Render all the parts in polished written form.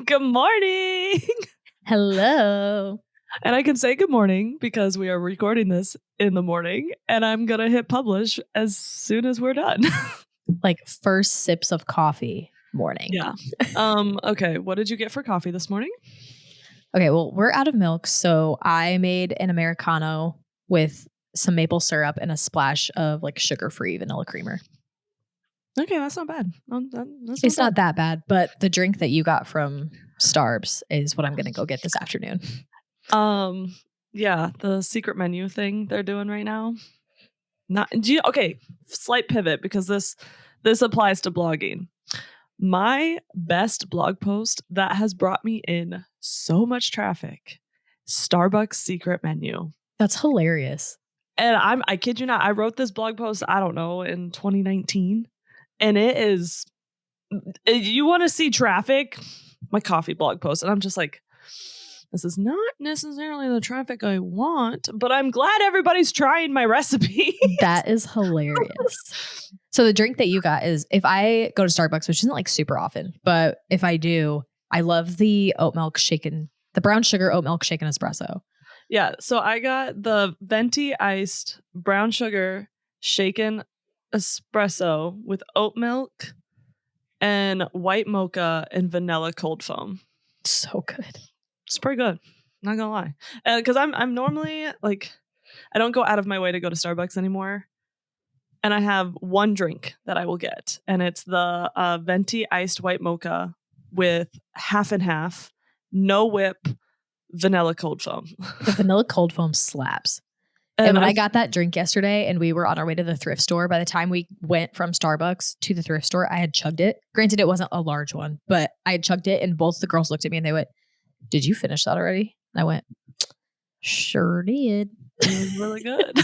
Good morning. Hello. And I can say good morning because we are recording this in the morning and I'm going to hit publish as soon as we're done. Like first sips of coffee morning. Yeah. Okay. What did you get for coffee this morning? Okay, well, we're out of milk, so I made an Americano with some maple syrup and a splash of like sugar-free vanilla creamer. Okay, that's not bad. It's not that bad, but the drink that you got from Starbucks is what I'm going to go get this afternoon. Yeah, the secret menu thing they're doing right now. Okay, slight pivot because this applies to blogging. My best blog post that has brought me in so much traffic, Starbucks secret menu. That's hilarious. And I kid you not, I wrote this blog post, I don't know, in 2019. And it is, you want to see traffic? My coffee blog post. And I'm just like, this is not necessarily the traffic I want, but I'm glad everybody's trying my recipe. That is hilarious. So the drink that you got is, if I go to Starbucks, which isn't like super often, but if I do, I love the oat milk shaken, the brown sugar oat milk shaken espresso. Yeah. So I got the venti iced brown sugar shaken espresso with oat milk and white mocha and vanilla cold foam. So good. It's pretty good. Not gonna lie. Because I'm normally like, I don't go out of my way to go to Starbucks anymore. And I have one drink that I will get. And it's the venti iced white mocha with half and half, no whip, vanilla cold foam. The vanilla cold foam slaps. And when I got that drink yesterday and we were on our way to the thrift store, by the time we went from Starbucks to the thrift store, I had chugged it. Granted, it wasn't a large one, but I had chugged it and both the girls looked at me and they went, "Did you finish that already?" And I went, "Sure did." It was really good.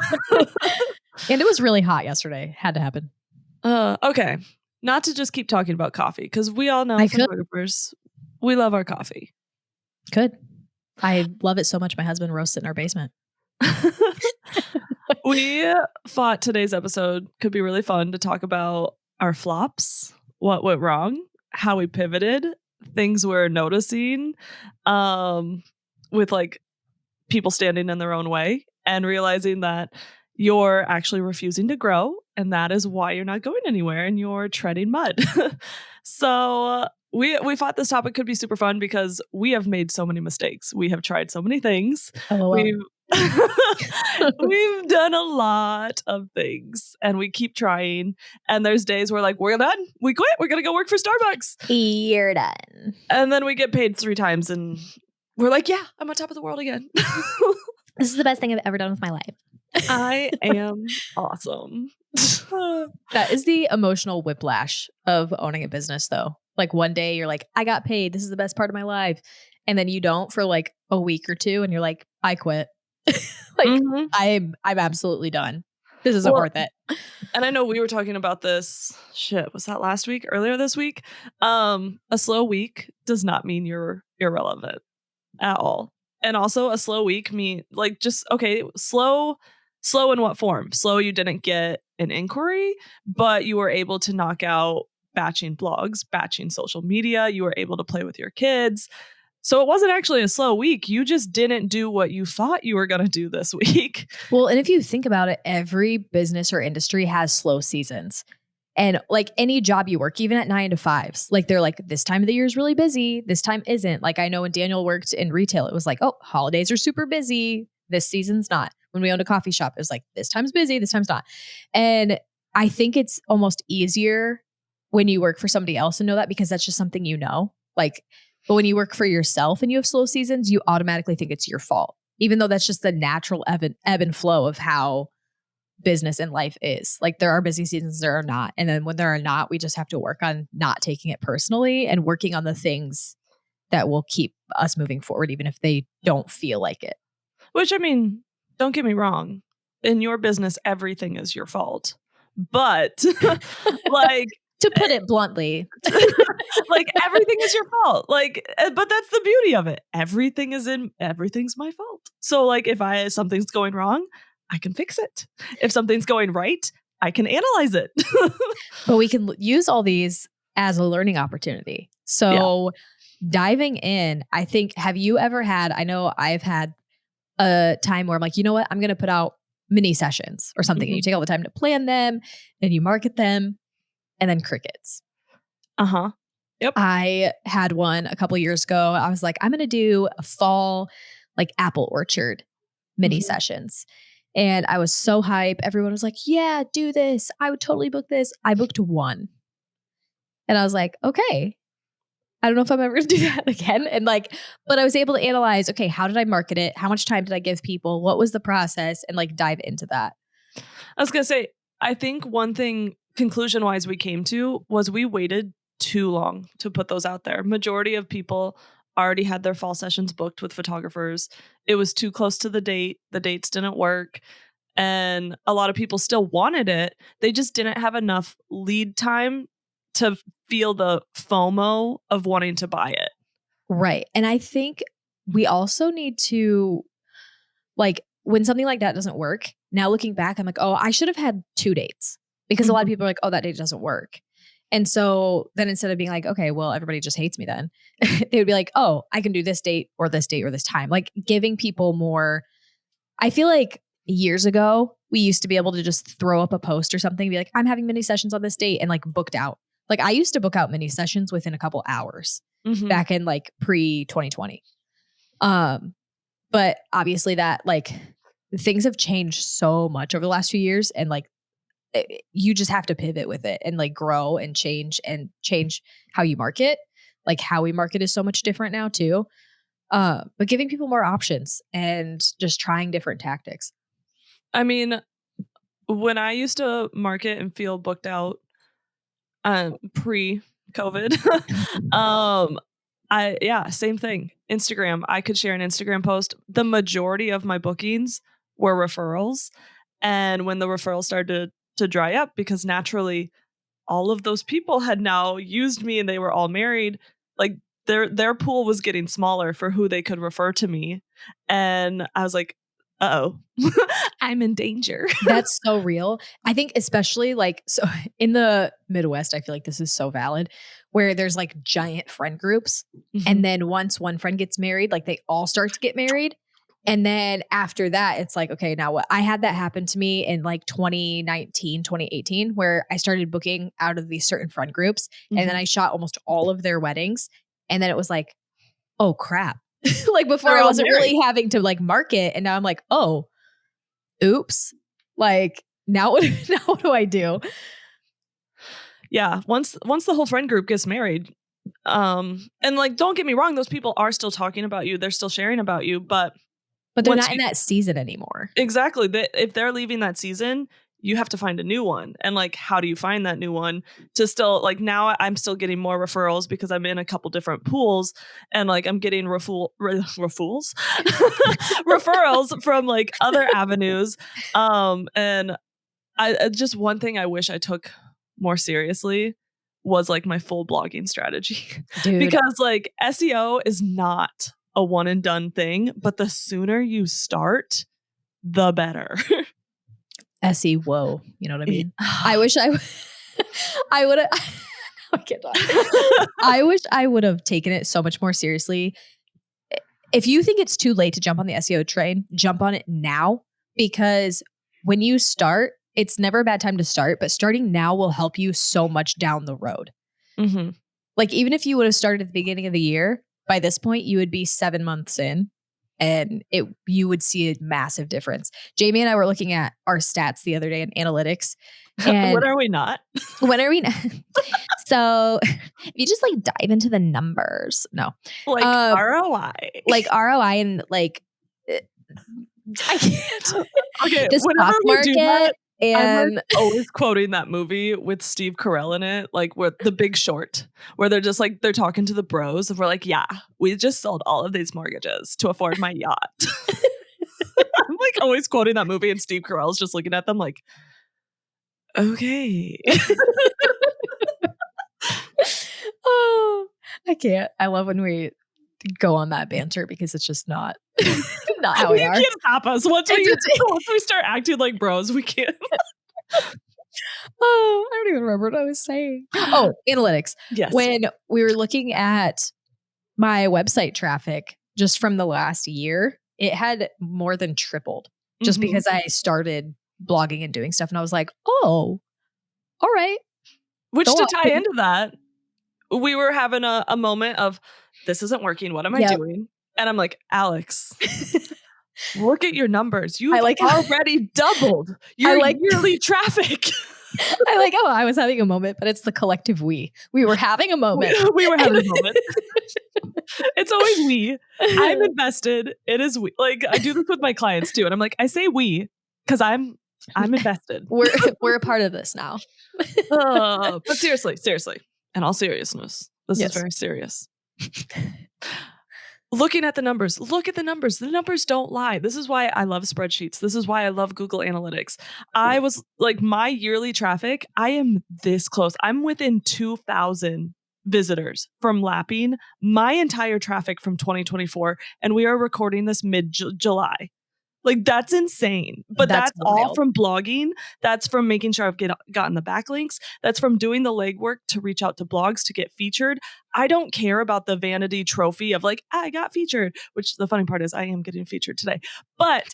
And it was really hot yesterday. Had to happen. Okay. Not to just keep talking about coffee, because we all know photographers, we love our coffee. Good. I love it so much. My husband roasts it in our basement. We thought today's episode could be really fun to talk about our flops, what went wrong, how we pivoted, things we're noticing, with like people standing in their own way and realizing that you're actually refusing to grow, and that is why you're not going anywhere and you're treading mud. So we thought this topic could be super fun because we have made so many mistakes. We have tried so many things. We've done a lot of things and we keep trying. And there's days where like, we're done. We quit. We're going to go work for Starbucks. You're done. And then we get paid 3 times and we're like, yeah, I'm on top of the world again. This is the best thing I've ever done with my life. I am awesome. That is the emotional whiplash of owning a business, though. Like one day you're like, I got paid. This is the best part of my life. And then you don't for like a week or two. And you're like, I quit. I'm absolutely done. This isn't worth it. And I know we were talking about this. Shit, was that last week? Earlier this week? A slow week does not mean you're irrelevant at all. And also a slow week mean like just, okay, slow in what form? Slow, you didn't get an inquiry, but you were able to knock out batching blogs, batching social media. You were able to play with your kids. So it wasn't actually a slow week. You just didn't do what you thought you were going to do this week. Well, and if you think about it, every business or industry has slow seasons. And like any job you work, even at 9 to 5s, like they're like, this time of the year is really busy. This time isn't. Like I know when Daniel worked in retail, it was like, oh, holidays are super busy. This season's not. When we owned a coffee shop, it was like, this time's busy, this time's not. And I think it's almost easier when you work for somebody else and know that because that's just something you know. Like, but when you work for yourself and you have slow seasons, you automatically think it's your fault, even though that's just the natural ebb and flow of how business and life is. Like there are busy seasons, there are not. And then when there are not, we just have to work on not taking it personally and working on the things that will keep us moving forward, even if they don't feel like it. Which, I mean, don't get me wrong. In your business, everything is your fault. But like, to put it bluntly, like everything is your fault. Like, but that's the beauty of it. Everything's my fault. So like if something's going wrong, I can fix it. If something's going right, I can analyze it. But we can use all these as a learning opportunity. Yeah. So diving in, I think, have you ever had, I know I've had a time where I'm like, you know what, I'm going to put out mini sessions or something. And you Mhm. take all the time to plan them and you market them, and then crickets. Uh-huh. Yep. I had one a couple years ago. I was like, I'm going to do a fall like apple orchard mini Mhm. sessions. And I was so hype. Everyone was like, yeah, do this. I would totally book this. I booked one. And I was like, okay, I don't know if I'm ever going to do that again. And like, but I was able to analyze, okay, how did I market it? How much time did I give people? What was the process? And like dive into that. I was gonna say, I think one thing conclusion wise we came to was we waited too long to put those out there. Majority of people already had their fall sessions booked with photographers. It was too close to the date. The dates didn't work. And a lot of people still wanted it. They just didn't have enough lead time to feel the FOMO of wanting to buy it. Right. And I think we also need to, like, when something like that doesn't work, now looking back, I'm like, oh, I should have had 2 dates, because a lot of Mhm. people are like, oh, that date doesn't work. And so then instead of being like, okay, well, everybody just hates me then, they would be like, oh, I can do this date or this date or this time. Like giving people more. I feel like years ago, we used to be able to just throw up a post or something and be like, I'm having mini sessions on this date, and like booked out. Like I used to book out mini sessions within a couple hours Mhm. back in like pre 2020. Um, but obviously that like things have changed so much over the last few years, and like you just have to pivot with it and like grow and change how you market. Like how we market is so much different now too. But giving people more options and just trying different tactics. I mean, when I used to market and feel booked out, pre-COVID, um, same thing. Instagram, I could share an Instagram post. The majority of my bookings were referrals, and when the referrals started to dry up because naturally all of those people had now used me and they were all married, like their pool was getting smaller for who they could refer to me, and I was like, "Uh-oh. I'm in danger." That's so real. I think especially like so in the Midwest, I feel like this is so valid, where there's like giant friend groups. Mhm. And then once one friend gets married, like they all start to get married. And then after that, it's like, okay, now what? I had that happen to me in like 2019, 2018, where I started booking out of these certain friend groups. And then Mhm. I shot almost all of their weddings. And then it was like, oh crap. Like before They're I all wasn't married. really having to like market. And now I'm like, oh, oops. Like now what now what do I do? Yeah, once the whole friend group gets married, and, like, don't get me wrong, those people are still talking about you, they're still sharing about you, but But they're once not in you that season anymore. exactly, if they're leaving that season, you have to find a new one, and, like, how do you find that new one to still like, now I'm still getting more referrals because I'm in a couple different pools, and, like, I'm getting referrals? Referrals from, like, other avenues, and just one thing I wish I took more seriously was, like, my full blogging strategy. Dude, Because, like, SEO is not a one and done thing, but the sooner you start, the better. SE, whoa. You know what I Ye mean? I wish I would have I can't talk. I wish I would have taken it so much more seriously. If you think it's too late to jump on the SEO train, jump on it now, because when you start, it's never a bad time to start, but starting now will help you so much down the road. Mhm. Like even if you would have started at the beginning of the year, by this point you would be 7 months in, and you would see a massive difference. Jamie and I were looking at our stats the other day in analytics, What and are we not? when are we so if you just like dive into the numbers, no. Like, Uh ROI. like ROI and like uh, I can't. Okay, The whenever stock we do that, market I'm, like, and always quoting that movie with Steve Carell in it, like, with The Big Short, where they're just, like they're talking to the bros, and we're like, "Yeah, we just sold all of these mortgages to afford my yacht." I'm, like, always quoting that movie, and Steve Carell's just looking at them like, "Okay." oh, I can't. I love when we go on that banter because it's just not not how we You are. can't stop us. It's just Once we start acting like bros, we can't. Oh, I don't even remember what I was saying. Oh, analytics. Yes. When we were looking at my website traffic just from the last year, it had more than tripled just Mhm. because I started blogging and doing stuff. And I was like, oh, all right. Which Go to on. tie into that, we were having a moment of, this isn't working. What am I Yep. doing? And I'm like, Alex, look at your numbers. I You've like already doubled your like yearly traffic. I like, oh, I was having a moment, but it's the collective we. We were having a moment. We were having a moment. It's always we. I'm invested. It is we. Like, I do this with my clients too. And I'm like, I say we because I'm invested. We're a part of this now. But seriously, in all seriousness, this is Yes. very serious. Looking at the numbers, look at the numbers. The numbers don't lie. This is why I love spreadsheets. This is why I love Google Analytics. I was like, my yearly traffic, I am this close. I'm within 2,000 visitors from lapping my entire traffic from 2024. And we are recording this mid-July. Like, that's insane. But that's all wild. from blogging. That's from making sure I've gotten the backlinks. That's from doing the legwork to reach out to blogs to get featured. I don't care about the vanity trophy of like, I got featured, which the funny part is I am getting featured today. But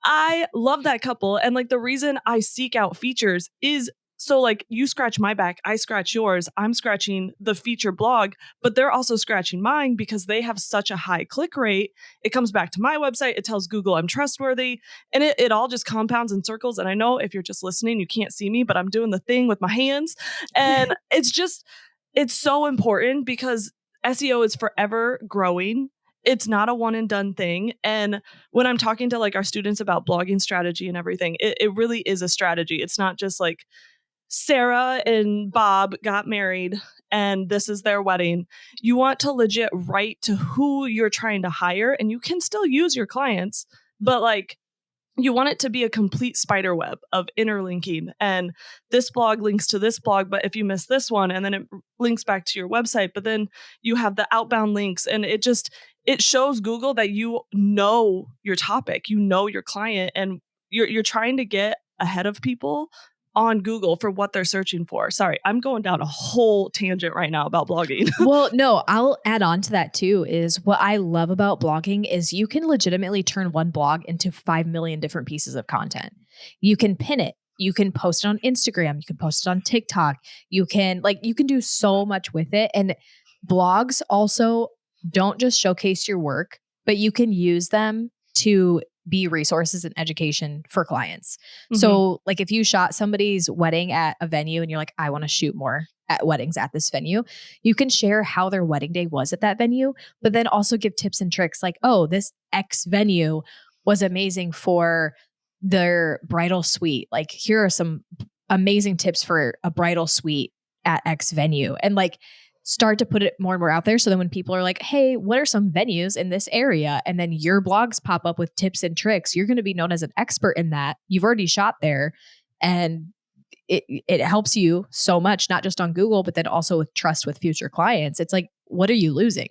I love that couple. And like, the reason I seek out features is so like, you scratch my back, I scratch yours. I'm scratching the feature blog, but they're also scratching mine because they have such a high click rate. It comes back to my website. It tells Google I'm trustworthy, and it all just compounds in circles. And I know if you're just listening, you can't see me, but I'm doing the thing with my hands. And it's so important because SEO is forever growing. It's not a one and done thing. And when I'm talking to like our students about blogging strategy and everything, it really is a strategy. It's not just like Sarah and Bob got married and this is their wedding. You want to legit write to who you're trying to hire, and you can still use your clients, but like, you want it to be a complete spider web of interlinking, and this blog links to this blog, but if you miss this one, and then it links back to your website, but then you have the outbound links, and it shows Google that you know your topic, you know your client, and you're trying to get ahead of people on Google for what they're searching for. Sorry, I'm going down a whole tangent right now about blogging. Well, no, I'll add on to that too, is what I love about blogging is you can legitimately turn one blog into 5 million different pieces of content. You can pin it. You can post it on Instagram. You can post it on TikTok. You can do so much with it. And blogs also don't just showcase your work, but you can use them to be resources and education for clients. Mhm. So like if you shot somebody's wedding at a venue and you're like, I want to shoot more at weddings at this venue, you can share how their wedding day was at that venue, but then also give tips and tricks like, oh, this X venue was amazing for their bridal suite. Like, here are some amazing tips for a bridal suite at X venue. And like, start to put it more and more out there. So then when people are like, hey, what are some venues in this area? And then your blogs pop up with tips and tricks, you're going to be known as an expert in that. You've already shot there. And it helps you so much, not just on Google, but then also with trust with future clients. It's like, what are you losing?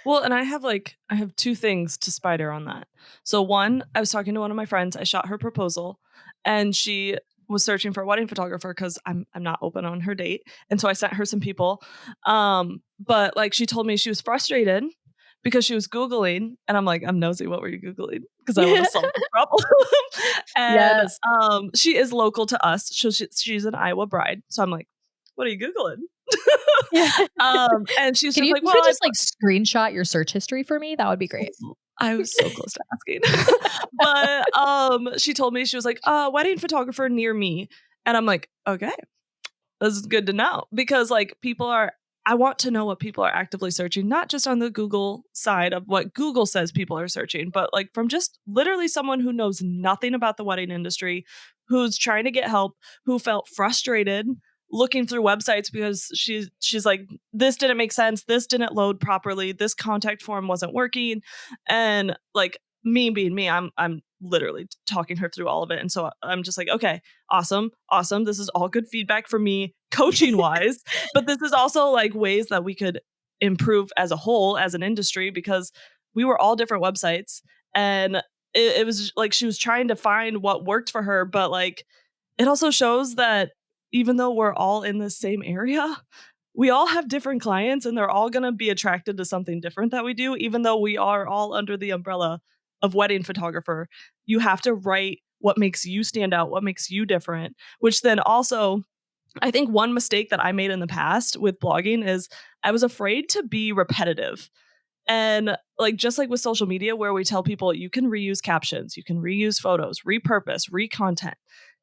Well, and I have two things to spider on that. So one, I was talking to one of my friends. I shot her proposal, and she was searching for a wedding photographer because I'm not open on her date, and so I sent her some people. But like, she told me she was frustrated because she was Googling, and I'm like, I'm nosy. What were you Googling? Because I want to solve this problem. And Yes. she is local to us, so she's an Iowa bride. So I'm like, what are you Googling? Yeah. And she's Can just you like, well, just like screenshot your search history for me? That would be great. I was so close to asking. But she told me, she was like, wedding photographer near me. And I'm like, okay, this is good to know, because like, I want to know what people are actively searching, not just on the Google side of what Google says people are searching, but like from just literally someone who knows nothing about the wedding industry, who's trying to get help, who felt frustrated looking through websites because she's like, this didn't make sense, this didn't load properly, this contact form wasn't working. And like, me being me, I'm literally talking her through all of it. And so I'm just like, okay, awesome. This is all good feedback for me coaching wise, but this is also like ways that we could improve as a whole, as an industry, because we were all different websites, and it was like she was trying to find what worked for her, but like, it also shows that even though we're all in the same area, we all have different clients and they're all going to be attracted to something different that we do, even though we are all under the umbrella of wedding photographer. You have to write what makes you stand out, what makes you different, which then also, I think one mistake that I made in the past with blogging is I was afraid to be repetitive. And like just like with social media, where we tell people you can reuse captions, you can reuse photos, repurpose, recontent.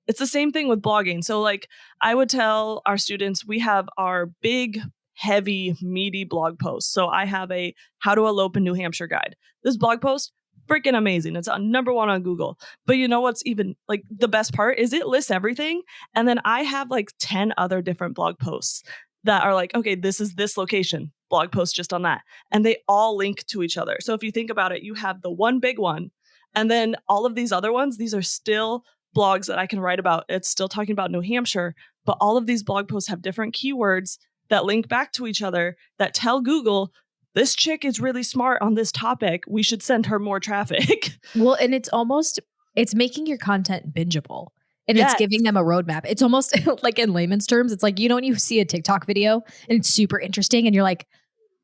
It's the same thing with blogging. So like I would tell our students, we have our big, heavy, meaty blog posts. So I have a how to elope in New Hampshire guide. This blog post, freaking amazing. It's on number one on Google. But you know what's even like the best part is it lists everything. And then I have like 10 other different blog posts that are like, okay, this is this location, blog post just on that. And they all link to each other. So if you think about it, you have the one big one, and then all of these other ones, these are still blogs that I can write about. It's still talking about New Hampshire, but all of these blog posts have different keywords that link back to each other that tell Google, this chick is really smart on this topic. We should send her more traffic. Well, and it's making your content bingeable. And it's Yes. giving them a roadmap. It's almost like in layman's terms, it's like, you know, when you see a TikTok video and it's super interesting and you're like,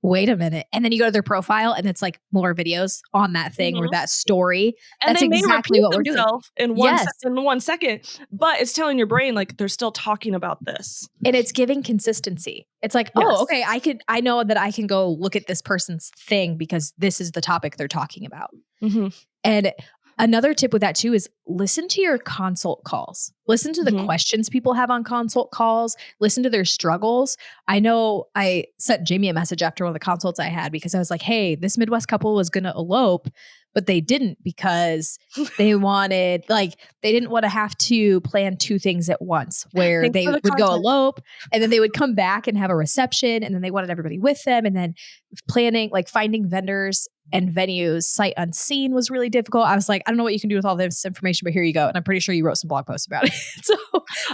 wait a minute. And then you go to their profile and it's like more videos on that thing or that story. And That's they may exactly repeat what we're doing. themselves in Yes. in 1 second, but it's telling your brain like they're still talking about this. And it's giving consistency. It's like, Yes. oh, okay, I know that I can go look at this person's thing because this is the topic they're talking about. Mm-hmm. And another tip with that too is listen to your consult calls. Listen to the questions people have on consult calls. Listen to their struggles. I know I sent Jamie a message after one of the consults I had because I was like, hey, this Midwest couple was going to elope, but they didn't because they wanted, like, they didn't want to have to plan two things at once where Thanks they for the would go content. elope and then they would come back and have a reception and then they wanted everybody with them. And then planning, like finding vendors and venues sight unseen was really difficult. I was like, I don't know what you can do with all this information, but here you go. And I'm pretty sure you wrote some blog posts about it. So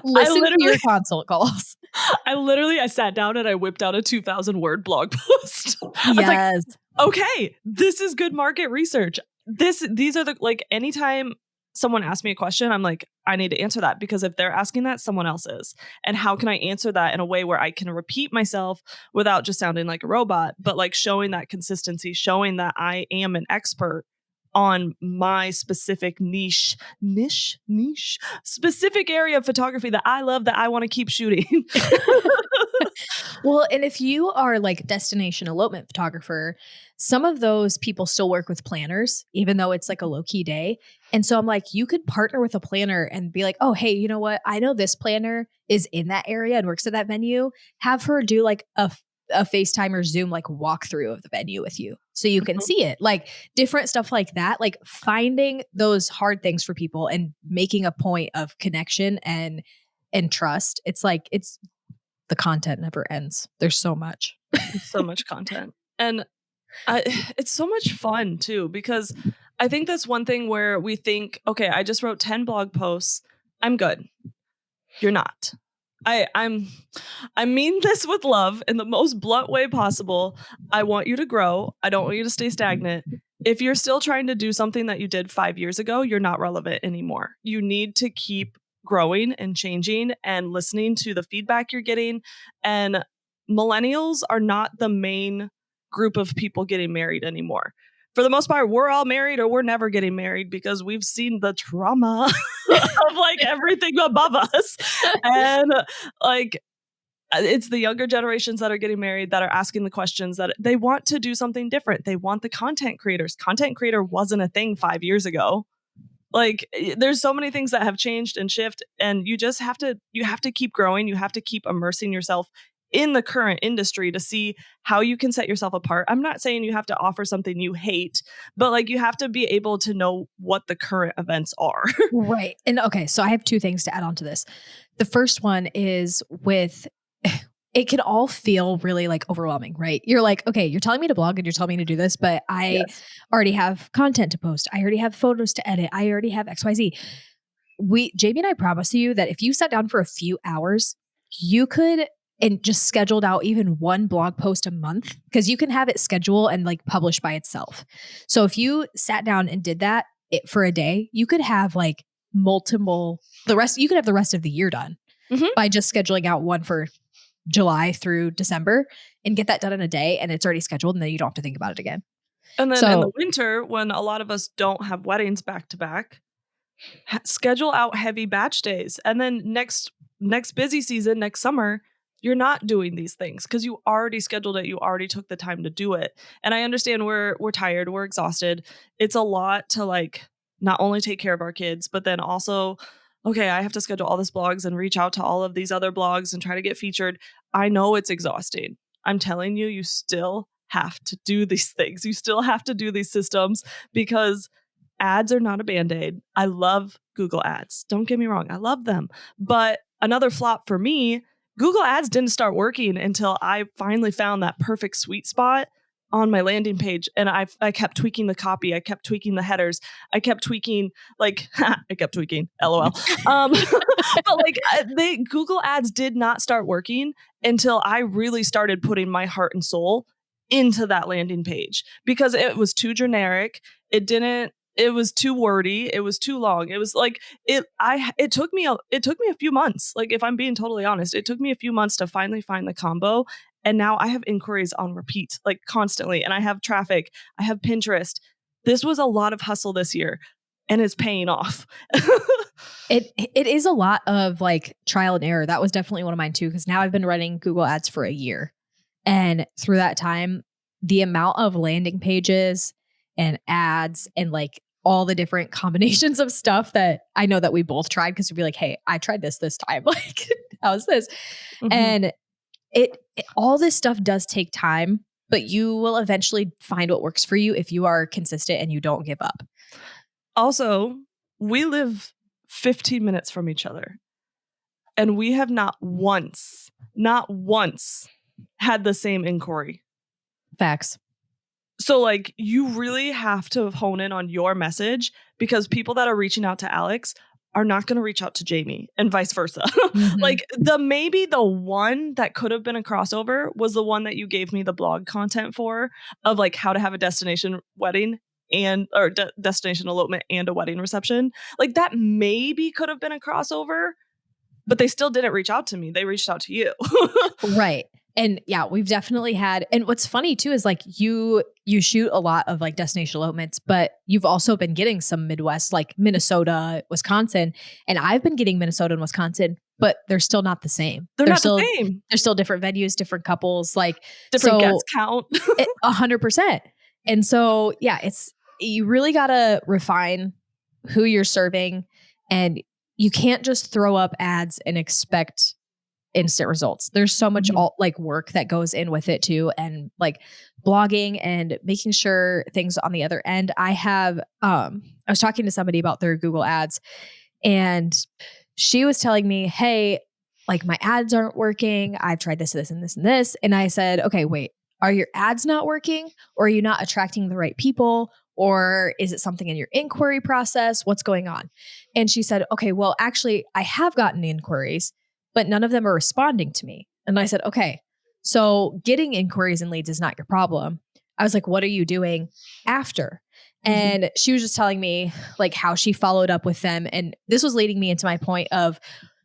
listen to your consult calls. I sat down and I whipped out a 2,000 word blog post. I was Yes. like, okay, this is good market research. These are the, like, anytime someone asks me a question, I'm like, I need to answer that because if they're asking that, someone else is. And how can I answer that in a way where I can repeat myself without just sounding like a robot, but like showing that consistency, showing that I am an expert on my specific niche, specific area of photography that I love, that I want to keep shooting. Well, and if you are like destination elopement photographer, some of those people still work with planners, even though it's like a low key day. And so I'm like, you could partner with a planner and be like, oh, hey, you know what? I know this planner is in that area and works at that venue. Have her do like a FaceTime or Zoom like walkthrough of the venue with you so you can see it. Like different stuff like that, like finding those hard things for people and making a point of connection and trust. It's like the content never ends. There's so much. So much content. And it's so much fun too, because I think that's one thing where we think, okay, I just wrote 10 blog posts. I'm good. You're not. I mean this with love in the most blunt way possible. I want you to grow. I don't want you to stay stagnant. If you're still trying to do something that you did 5 years ago, you're not relevant anymore. You need to keep growing and changing and listening to the feedback you're getting. And millennials are not the main group of people getting married anymore. For the most part, we're all married or we're never getting married because we've seen the trauma of like everything above us. And like, it's the younger generations that are getting married that are asking the questions that they want to do something different. They want the content creators. Content creator wasn't a thing 5 years ago. Like, there's so many things that have changed and shift, and you have to keep growing. You have to keep immersing yourself in the current industry to see how you can set yourself apart. I'm not saying you have to offer something you hate, but like you have to be able to know what the current events are. Right. And okay, so I have two things to add on to this. The first one is with it can all feel really like overwhelming, right? You're like, okay, you're telling me to blog and you're telling me to do this, but I already have content to post. I already have photos to edit. I already have XYZ. Jamie and I promise you that if you sat down for a few hours, you could and just scheduled out even one blog post a month because you can have it schedule and like publish by itself. So if you sat down and did that for a day, you could have like you could have the rest of the year done by just scheduling out one for July through December and get that done in a day, and it's already scheduled, and then you don't have to think about it again. And then in the winter, when a lot of us don't have weddings back to back, schedule out heavy batch days. And then next busy season, next summer, you're not doing these things because you already scheduled it. You already took the time to do it. And I understand we're tired, we're exhausted. It's a lot to like not only take care of our kids, but then also, okay, I have to schedule all this blogs and reach out to all of these other blogs and try to get featured. I know it's exhausting. I'm telling you, you still have to do these things. You still have to do these systems because ads are not a Band-Aid. I love Google Ads. Don't get me wrong. I love them. But another flop for me, Google Ads didn't start working until I finally found that perfect sweet spot on my landing page. And I kept tweaking the copy. I kept tweaking the headers. I kept tweaking, like, I kept tweaking, LOL. But like Google Ads did not start working until I really started putting my heart and soul into that landing page because it was too generic. It was too wordy. It was too long. It was like it took me a few months. Like if I'm being totally honest, it took me a few months to finally find the combo. And now I have inquiries on repeat, like constantly. And I have traffic. I have Pinterest. This was a lot of hustle this year and it's paying off. It is a lot of like trial and error. That was definitely one of mine too, because now I've been running Google Ads for a year. And through that time, the amount of landing pages and ads and like all the different combinations of stuff that I know that we both tried, because we'd be like, hey, I tried this time. Like, how's this? Mm-hmm. And it all this stuff does take time, but you will eventually find what works for you if you are consistent and you don't give up. Also, we live 15 minutes from each other, and we have not once had the same inquiry. Facts. So like you really have to hone in on your message, because people that are reaching out to Alex are not going to reach out to Jamie and vice versa. Mm-hmm. Like maybe the one that could have been a crossover was the one that you gave me the blog content for, of like how to have a destination wedding or destination elopement and a wedding reception. Like that maybe could have been a crossover, but they still didn't reach out to me. They reached out to you. Right. And yeah, we've definitely had, and what's funny too is like you shoot a lot of like destination elopements, but you've also been getting some Midwest, like Minnesota, Wisconsin, and I've been getting Minnesota and Wisconsin, but they're still not the same. They're not the same. They're still different venues, different couples, like different guest count. 100%. And so yeah, you really gotta refine who you're serving, and you can't just throw up ads and expect instant results. There's so much like work that goes in with it too, and like blogging and making sure things on the other end. I was talking to somebody about their Google Ads, and she was telling me, hey, like my ads aren't working. I've tried this, and this, and this. And I said, okay, wait, are your ads not working, or are you not attracting the right people? Or is it something in your inquiry process? What's going on? And she said, okay, well, actually, I have gotten inquiries, but none of them are responding to me. And I said, okay, so getting inquiries and leads is not your problem. I was like, what are you doing after? And she was just telling me like how she followed up with them. And this was leading me into my point of,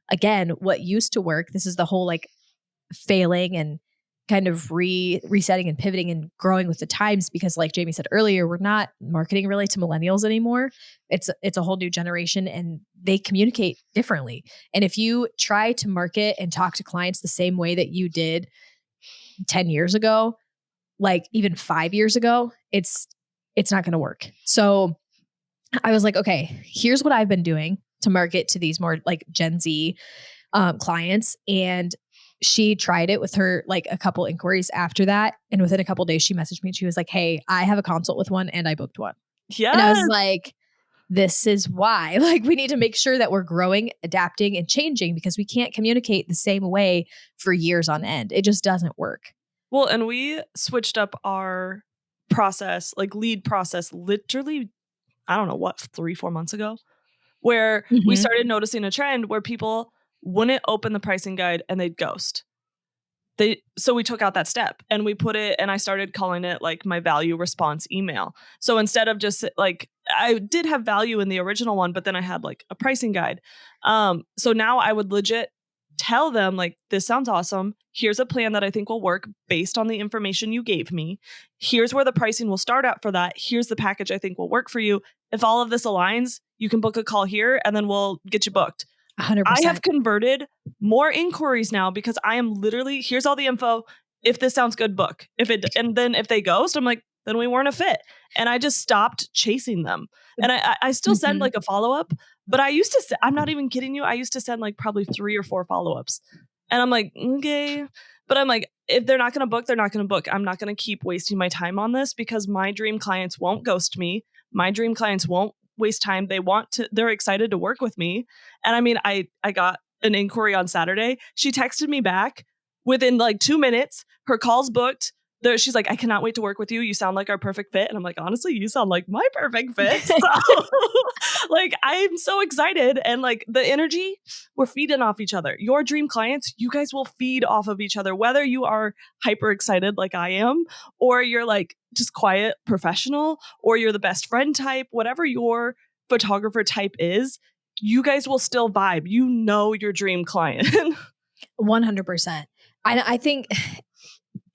again, what used to work. This is the whole like failing and kind of resetting and pivoting and growing with the times, because like Jamie said earlier, we're not marketing really to millennials anymore. It's a whole new generation, and they communicate differently. And if you try to market and talk to clients the same way that you did 10 years ago, like even 5 years ago, it's not going to work. So I was like, okay, here's what I've been doing to market to these more like Gen Z clients. And she tried it with her, like a couple inquiries after that. And within a couple days, she messaged me and she was like, hey, I have a consult with one and I booked one. Yeah. And I was like, this is why, like, we need to make sure that we're growing, adapting, and changing, because we can't communicate the same way for years on end. It just doesn't work. Well, and we switched up our process, like lead process, literally, I don't know what, 3-4 months ago, where we started noticing a trend where people wouldn't open the pricing guide and they'd ghost. so we took out that step and we put it, and I started calling it like my value response email. So instead of just like, I did have value in the original one, but then I had like a pricing guide. So now I would legit tell them like, this sounds awesome. Here's a plan that I think will work based on the information you gave me. Here's where the pricing will start at for that. Here's the package I think will work for you. If all of this aligns, you can book a call here and then we'll get you booked. 100%. I have converted more inquiries now because I am literally, here's all the info. If this sounds good, book. And then if they ghost, I'm like, then we weren't a fit. And I just stopped chasing them. And I still send like a follow-up, but I used to, I'm not even kidding you. I used to send like probably 3 or 4 follow-ups. And I'm like, okay. But I'm like, if they're not going to book, they're not going to book. I'm not going to keep wasting my time on this because my dream clients won't ghost me. My dream clients won't waste time. They're excited to work with me. And I mean, I got an inquiry on Saturday. She texted me back within like 2 minutes. Her call's booked. She's like, I cannot wait to work with you. You sound like our perfect fit. And I'm like, honestly, you sound like my perfect fit. So like, I'm so excited. And like the energy, we're feeding off each other. Your dream clients, you guys will feed off of each other, whether you are hyper excited like I am, or you're like just quiet professional, or you're the best friend type, whatever your photographer type is, you guys will still vibe. You know your dream client. 100%. I think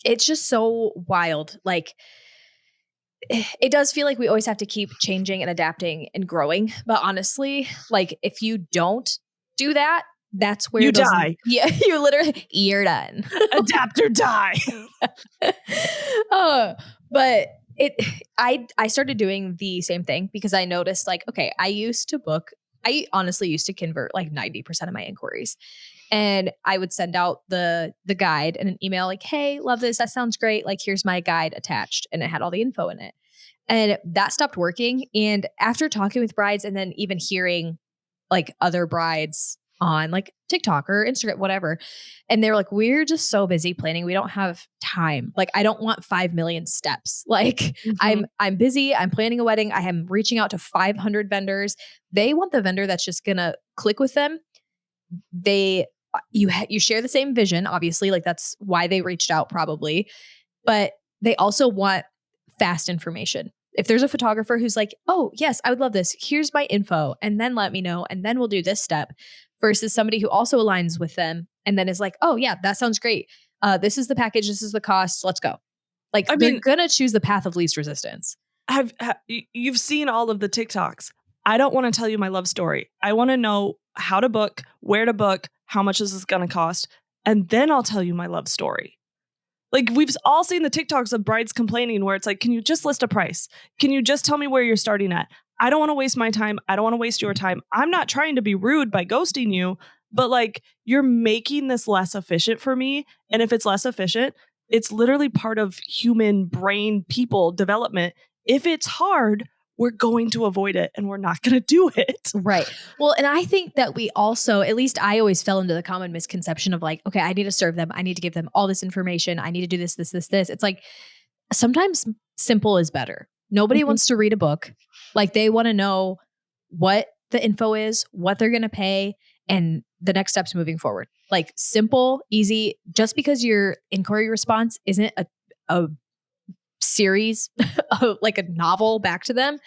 it's just so wild. Like, it does feel like we always have to keep changing and adapting and growing. But honestly, like if you don't do that, that's where you die. Yeah, you're done. Adapt or die. But I started doing the same thing because I noticed like, okay, I honestly used to convert like 90% of my inquiries. And I would send out the guide and an email like, hey, love this. That sounds great. Like, here's my guide attached. And it had all the info in it. And that stopped working. And after talking with brides and then even hearing like other brides on like TikTok or Instagram, whatever. And they're like, we're just so busy planning. We don't have time. Like, I don't want 5 million steps. Like I'm busy. I'm planning a wedding. I am reaching out to 500 vendors. They want the vendor that's just going to click with them. You share the same vision, obviously, like that's why they reached out probably, but they also want fast information. If there's a photographer who's like, oh yes, I would love this. Here's my info. And then let me know. And then we'll do this step versus somebody who also aligns with them. And then is like, oh yeah, that sounds great. This is the package. This is the cost. Let's go. Like they're going to choose the path of least resistance. You've seen all of the TikToks. I don't want to tell you my love story. I want to know how to book, where to book, how much is this going to cost? And then I'll tell you my love story. Like we've all seen the TikToks of brides complaining where it's like, can you just list a price? Can you just tell me where you're starting at? I don't want to waste my time. I don't want to waste your time. I'm not trying to be rude by ghosting you, but like you're making this less efficient for me. And if it's less efficient, it's literally part of human brain people development. If it's hard, we're going to avoid it and we're not going to do it. Right. Well, and I think that we also, at least I always fell into the common misconception of like, okay, I need to serve them. I need to give them all this information. I need to do this. It's like sometimes simple is better. Nobody wants to read a book. Like they want to know what the info is, what they're going to pay, and the next steps moving forward. Like simple, easy, just because your inquiry response isn't a series like a novel back to them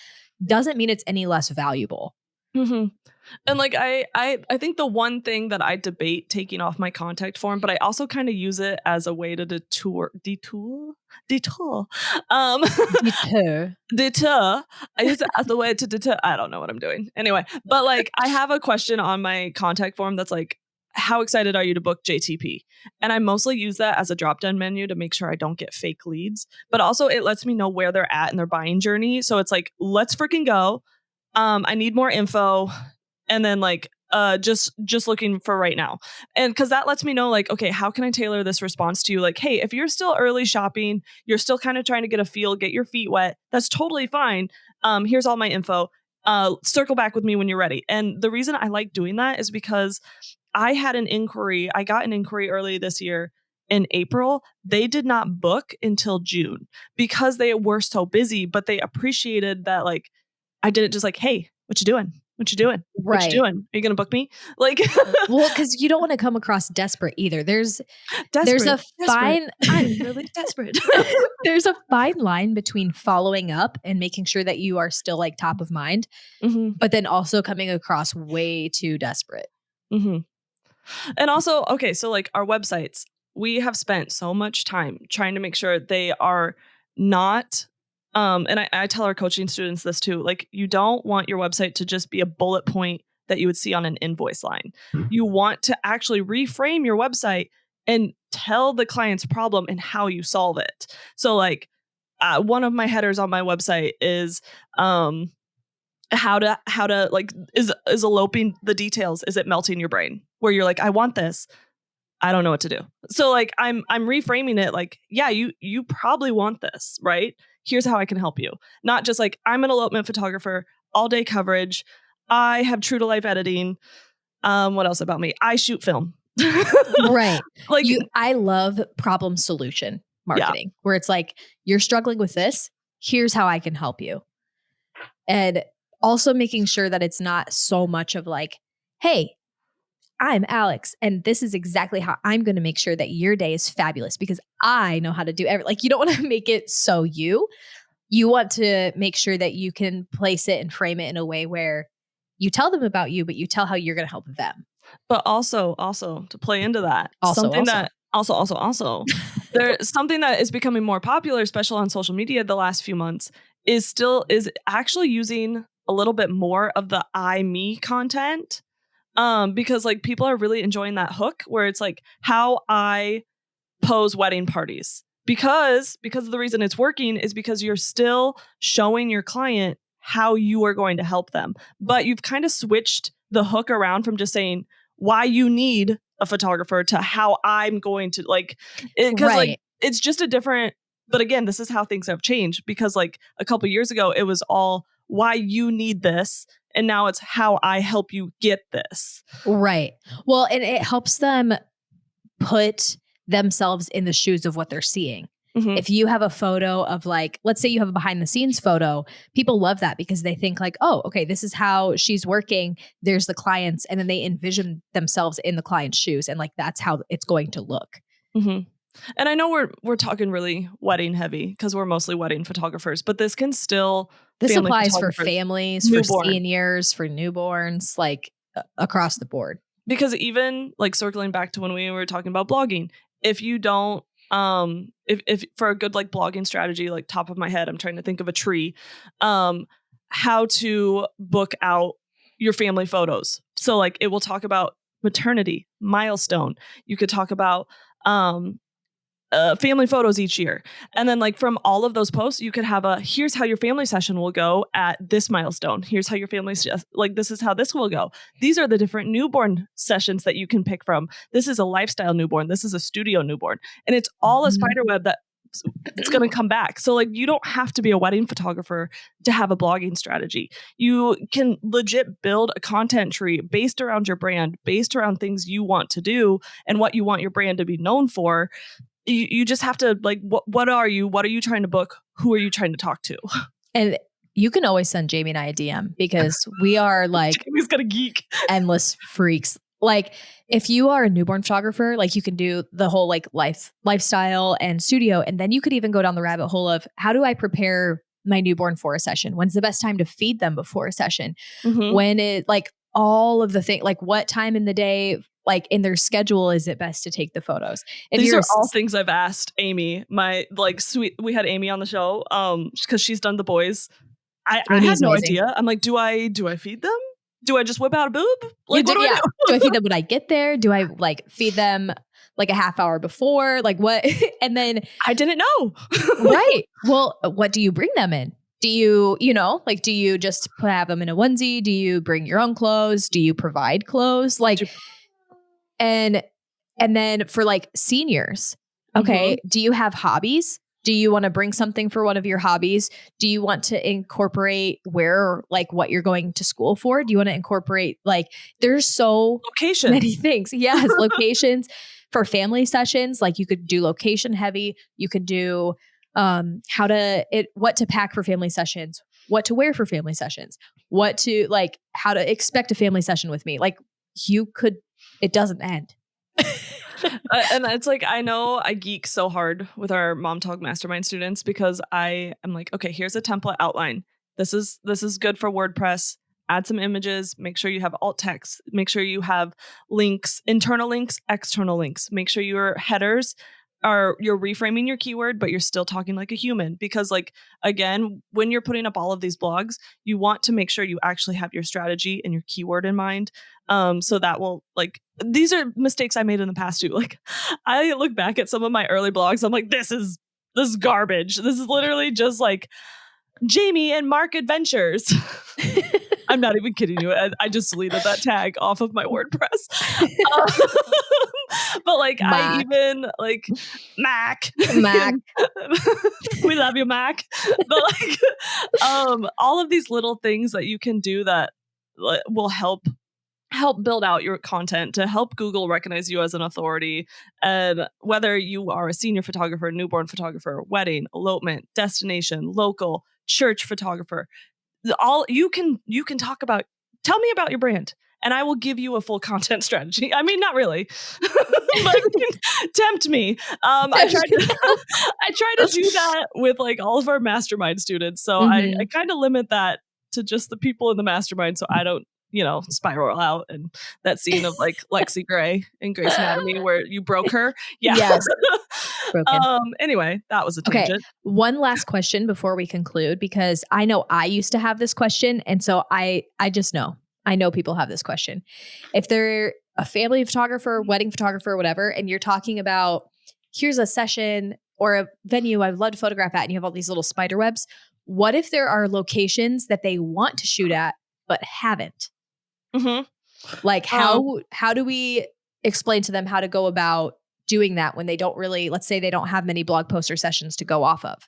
doesn't mean it's any less valuable. And like I think the one thing that I debate taking off my contact form, but I also kind of use it as a way to deter deter I use it as a way to deter. I don't know what I'm doing anyway, but like I have a question on my contact form that's like, how excited are you to book JTP? And I mostly use that as a drop-down menu to make sure I don't get fake leads, but also it lets me know where they're at in their buying journey. So it's like, let's freaking go. I need more info. And then like, just looking for right now. And cause that lets me know like, okay, how can I tailor this response to you? Like, hey, if you're still early shopping, you're still kind of trying to get a feel, get your feet wet. That's totally fine. Here's all my info. Circle back with me when you're ready. And the reason I like doing that is because I got an inquiry early this year in April. They did not book until June because they were so busy, but they appreciated that like, I did it just like, hey, what you doing? What you doing? What you Right. doing? Are you going to book me? Like, Well, because you don't want to come across desperate either. There's desperate, a desperate. fine I'm really desperate. there's a fine line between following up and making sure that you are still like top of mind, hmm but then also coming across way too desperate. hmm And also, okay, so like our websites, we have spent so much time trying to make sure they are not. And I tell our coaching students this too. Like, you don't want your website to just be a bullet point that you would see on an invoice line. You want to actually reframe your website and tell the client's problem and how you solve it. So, like, one of my headers on my website is how to like is eloping the details, is it melting your brain, where you're like, I want this, I don't know what to do. So like I'm reframing it like, yeah, you probably want this, right? Here's how I can help you. Not just like, I'm an elopement photographer, all day coverage, I have true to life editing. What else about me? I shoot film. Right. Like, I love problem solution yeah. marketing where it's like, you're struggling with this. Here's how I can help you. And also making sure that it's not so much of like, hey, I'm Alex, and this is exactly how I'm going to make sure that your day is fabulous because I know how to do everything. Like, you don't want to make it so you want to make sure that you can place it and frame it in a way where you tell them about you, but you tell how you're going to help them. But also to play into that, Also, something that also there's something that is becoming more popular, especially on social media the last few months, is actually using a little bit more of the I me content. Because like people are really enjoying that hook where it's like how I pose wedding parties. Because the reason it's working is because you're still showing your client how you are going to help them. But you've kind of switched the hook around from just saying why you need a photographer to how I'm going to like it, because like right. it's just a different. But again, this is how things have changed, because like a couple years ago it was all why you need this, and now it's how I help you get this. Right. Well, and it helps them put themselves in the shoes of what they're seeing. Mm-hmm. If you have a photo of like, let's say you have a behind the scenes photo, people love that because they think like, oh, okay, this is how she's working. There's the clients. And then they envision themselves in the client's shoes. And like, that's how it's going to look. Mm-hmm. And I know we're talking really wedding heavy because we're mostly wedding photographers, but this can still This family applies for photographers, families, for newborn. seniors, for newborns, like across the board. Because even like circling back to when we were talking about blogging, if you don't if for a good like blogging strategy, like top of my head, I'm trying to think of a tree, how to book out your family photos. So like it will talk about maternity, milestone. You could talk about family photos each year. And then like from all of those posts, you could have a, here's how your family session will go at this milestone. Here's how your family's like, this is how this will go. These are the different newborn sessions that you can pick from. This is a lifestyle newborn. This is a studio newborn. And it's all a spider web that it's going to come back. So like, you don't have to be a wedding photographer to have a blogging strategy. You can legit build a content tree based around your brand, based around things you want to do and what you want your brand to be known for. You just have to like, what are you trying to book? Who are you trying to talk to? And you can always send Jamie and I a DM because we are like Jamie's got a geek. endless freaks. Like if you are a newborn photographer, like you can do the whole like lifestyle and studio. And then you could even go down the rabbit hole of how do I prepare my newborn for a session? When's the best time to feed them before a session? Mm-hmm. When it like all of the things, like what time in the day, like in their schedule, is it best to take the photos? If These you're are all things I've asked Amy, my like sweet, we had Amy on the show, because she's done the boys. I had no idea. I'm like, do I feed them? Do I just whip out a boob? Like, what do I do? Do I feed them when I get there? Do I like feed them like a half hour before? Like what? And then I didn't know. right. Well, what do you bring them in? Do you, like, do you just have them in a onesie? Do you bring your own clothes? Do you provide clothes? Like, and then for like seniors, okay, do you have hobbies? Do you want to bring something for one of your hobbies? Do you want to incorporate like what you're going to school for? Do you want to incorporate like there's so locations, many things. Yes, locations for family sessions. Like you could do location heavy. You could do what to pack for family sessions, what to wear for family sessions, how to expect a family session with me. Like it doesn't end. And it's like, I know I geek so hard with our Momtog mastermind students because I am like, okay, here's a template outline. This is good for WordPress. Add some images, make sure you have alt text, make sure you have links, internal links, external links. Make sure your headers you're reframing your keyword, but you're still talking like a human. Because like, again, when you're putting up all of these blogs, you want to make sure you actually have your strategy and your keyword in mind. So that will, like, these are mistakes I made in the past too. Like, I look back at some of my early blogs, I'm like, this is garbage. This is literally just like Jamie and Mark Adventures. I'm not even kidding you. I just deleted that tag off of my WordPress. But like, Mac. I even like Mac. Mac. We love you, Mac. But like, all of these little things that you can do that will help build out your content to help Google recognize you as an authority. And whether you are a senior photographer, newborn photographer, wedding, elopement, destination, local, church photographer, all you can talk about, tell me about your brand and I will give you a full content strategy. I mean, not really, but tempt me. I try to do that with like all of our mastermind students. So I kind of limit that to just the people in the mastermind so I don't, spiral out. And that scene of like Lexi Gray in Grey's Anatomy where you broke her. Yeah. Yes. Anyway, that was a tangent. Okay. One last question before we conclude, because I know I used to have this question. And so I just know. I know people have this question. If they're a family photographer, wedding photographer, whatever, and you're talking about, here's a session or a venue I would love to photograph at, and you have all these little spider webs. What if there are locations that they want to shoot at but haven't? Like how do we explain to them how to go about doing that when they don't really, let's say they don't have many blog posts or sessions to go off of?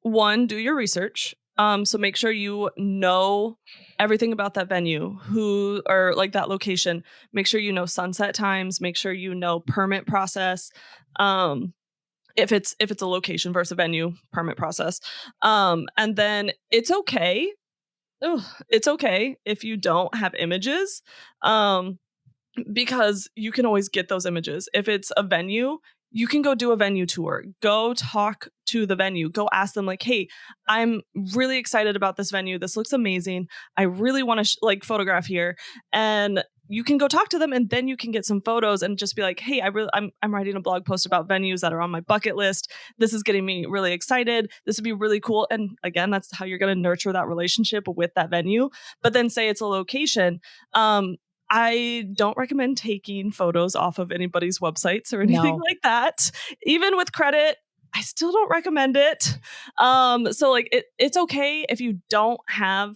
One, do your research. So make sure you know everything about that venue, who or like that location. Make sure you know sunset times. Make sure you know permit process. If it's a location versus a venue, permit process. And then it's okay. It's okay if you don't have images. Because you can always get those images. If it's a venue, you can go do a venue tour. Go talk to the venue. Go ask them like, hey, I'm really excited about this venue. This looks amazing. I really want to photograph here. And you can go talk to them, and then you can get some photos and just be like, hey, I'm writing a blog post about venues that are on my bucket list. This is getting me really excited. This would be really cool. And again, that's how you're going to nurture that relationship with that venue. But then say it's a location. I don't recommend taking photos off of anybody's websites or anything like that. Even with credit, I still don't recommend it. So like it's okay if you don't have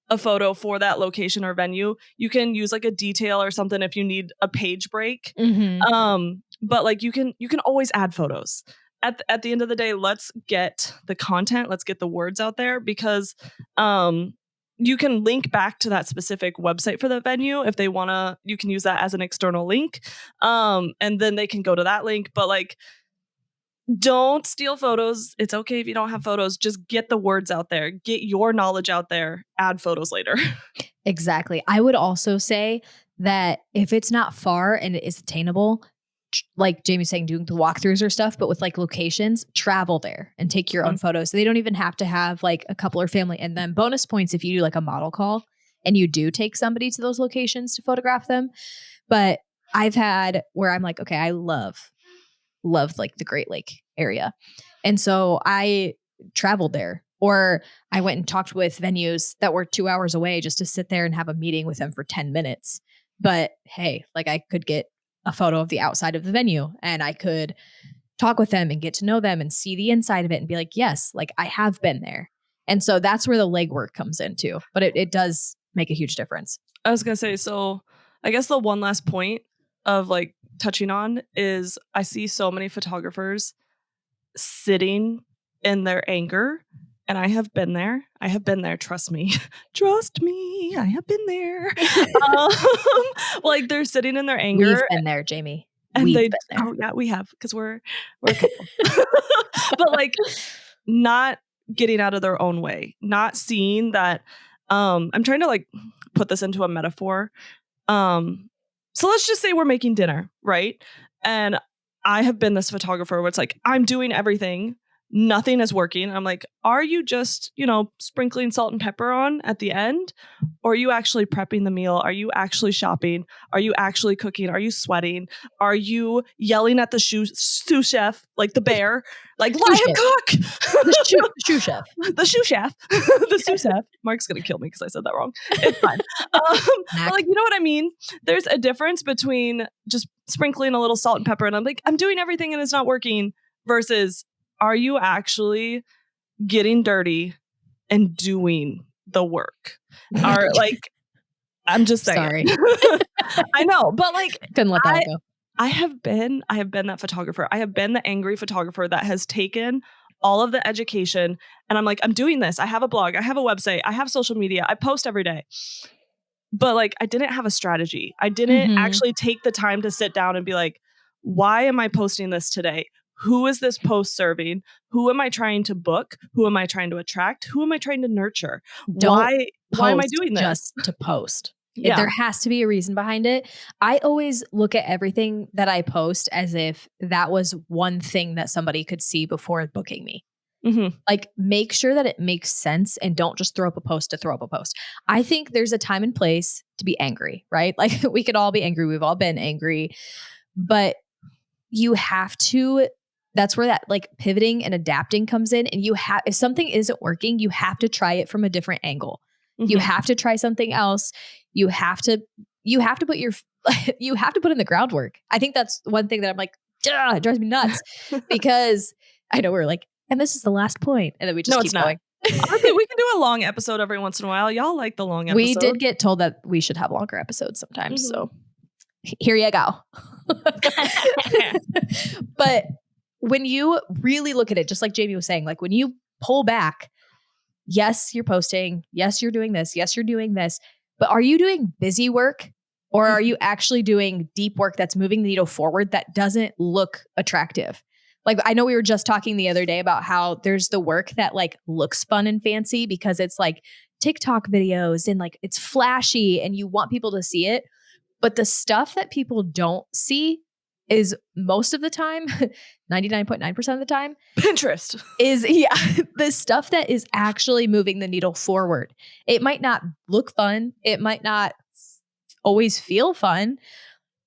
a photo for that location or venue. You can use like a detail or something if you need a page break. But like you can always add photos. At the end of the day, let's get the content, let's get the words out there, because you can link back to that specific website for the venue if they want to. You can use that as an external link, and then they can go to that link. But like, don't steal photos. It's okay if you don't have photos. Just get the words out there. Get your knowledge out there. Add photos later. Exactly. I would also say that if it's not far and it is attainable, like Jamie's saying, doing the walkthroughs or stuff, but with like locations, travel there and take your own photos. So they don't even have to have like a couple or family. And then bonus points if you do like a model call and you do take somebody to those locations to photograph them. But I've had where I'm like, okay, I love like the Great Lake area. And so I traveled there, or I went and talked with venues that were 2 hours away just to sit there and have a meeting with them for 10 minutes. But hey, like I could get a photo of the outside of the venue and I could talk with them and get to know them and see the inside of it and be like, yes, like I have been there. And so that's where the legwork comes in too. But it does make a huge difference. I was going to say, so I guess the one last point of like touching on is I see so many photographers sitting in their anger. And I have been there. Trust me. Trust me. I have been there. Like they're sitting in their anger. We've been there, Jamie. And We've they, been there. oh yeah, we have, because we're a couple. But like not getting out of their own way, not seeing that. I'm trying to like put this into a metaphor. So let's just say we're making dinner, right? And I have been this photographer where it's like, I'm doing everything, nothing is working. I'm like, are you just, sprinkling salt and pepper on at the end? Or are you actually prepping the meal? Are you actually shopping? Are you actually cooking? Are you sweating? Are you yelling at the sous chef, like the bear? Like, let him cook! The shoe chef. The shoe chef. The sous chef. Mark's going to kill me because I said that wrong. It's fine. But like, you know what I mean? There's a difference between just sprinkling a little salt and pepper and I'm like, I'm doing everything and it's not working versus are you actually getting dirty and doing the work? Are like, I'm just saying. Sorry. I know, but like, couldn't let that go. I have been that photographer. I have been the angry photographer that has taken all of the education and I'm like, I'm doing this. I have a blog. I have a website. I have social media. I post every day. But like, I didn't have a strategy. I didn't actually take the time to sit down and be like, why am I posting this today? Who is this post serving? Who am I trying to book? Who am I trying to attract? Who am I trying to nurture? Why am I doing this? Just to post. Yeah. There has to be a reason behind it. I always look at everything that I post as if that was one thing that somebody could see before booking me. Mm-hmm. Like, make sure that it makes sense and don't just throw up a post to throw up a post. I think there's a time and place to be angry, right? Like, we could all be angry. We've all been angry, but you have to, that's where that like pivoting and adapting comes in. And if something isn't working, you have to try it from a different angle. Mm-hmm. You have to try something else. You have to put you have to put in the groundwork. I think that's one thing that I'm like, it drives me nuts because I know we're like, and this is the last point. And then we just keep going. Honestly, we can do a long episode every once in a while. Y'all like the long episode. We did get told that we should have longer episodes sometimes. Mm-hmm. So here you go. But when you really look at it, just like Jamie was saying, like when you pull back, yes, you're posting. Yes, you're doing this. Yes, you're doing this. But are you doing busy work or are you actually doing deep work that's moving the needle forward that doesn't look attractive? Like, I know we were just talking the other day about how there's the work that like looks fun and fancy because it's like TikTok videos and like it's flashy and you want people to see it. But the stuff that people don't see is most of the time, 99.9% of the time, Pinterest is the stuff that is actually moving the needle forward. It might not look fun. It might not always feel fun,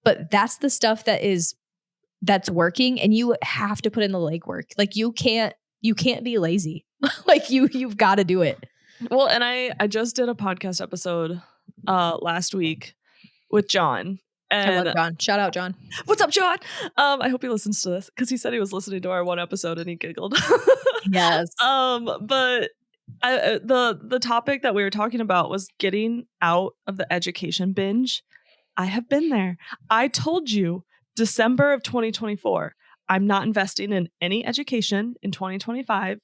but that's the stuff that's working, and you have to put in the legwork. Like you can't be lazy. Like you've got to do it. Well, and I just did a podcast episode last week with John. And I love John. Shout out, John. What's up, John? I hope he listens to this because he said he was listening to our one episode and he giggled. Yes. But the topic that we were talking about was getting out of the education binge. I have been there. I told you December of 2024, I'm not investing in any education in 2025.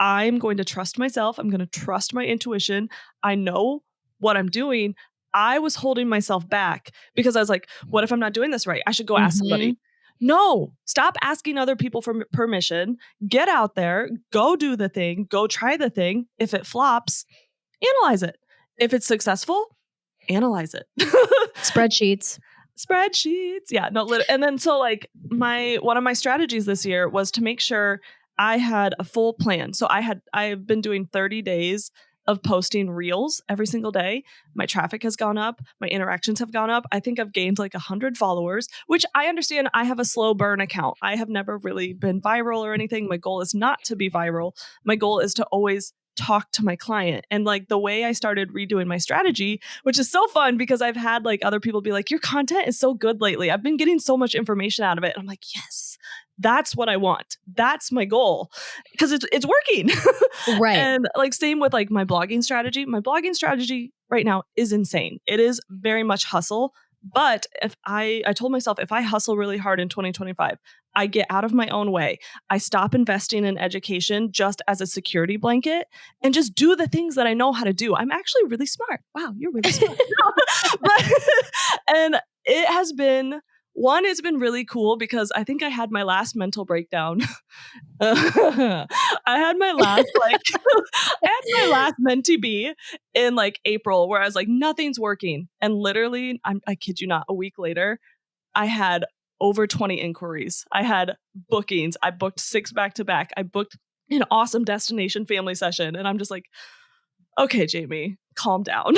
I'm going to trust myself. I'm going to trust my intuition. I know what I'm doing. I was holding myself back because I was like, what if I'm not doing this right? I should go ask somebody. No, stop asking other people for permission. Get out there, go do the thing, go try the thing. If it flops, analyze it. If it's successful, analyze it. Spreadsheets. Yeah, no, and then so like one of my strategies this year was to make sure I had a full plan. So I've been doing 30 days of posting reels every single day. My traffic has gone up. My interactions have gone up. I think I've gained like 100 followers, which I understand I have a slow burn account. I have never really been viral or anything. My goal is not to be viral. My goal is to always talk to my client. And like the way I started redoing my strategy, which is so fun because I've had like other people be like, your content is so good lately. I've been getting so much information out of it. And I'm like, yes, that's what I want. That's my goal because it's working. Right. And like same with like my blogging strategy. My blogging strategy right now is insane. It is very much hustle. But if I told myself, if I hustle really hard in 2025, I get out of my own way. I stop investing in education just as a security blanket and just do the things that I know how to do. I'm actually really smart. Wow, you're really smart. And it has been One has been really cool because I think I had my last mental breakdown. I had my last I had my last mentee bee in like April where I was like, nothing's working. And literally, I kid you not, a week later, I had over 20 inquiries. I had bookings. I booked 6 back to back. I booked an awesome destination family session. And I'm just like, okay, Jamie, calm down.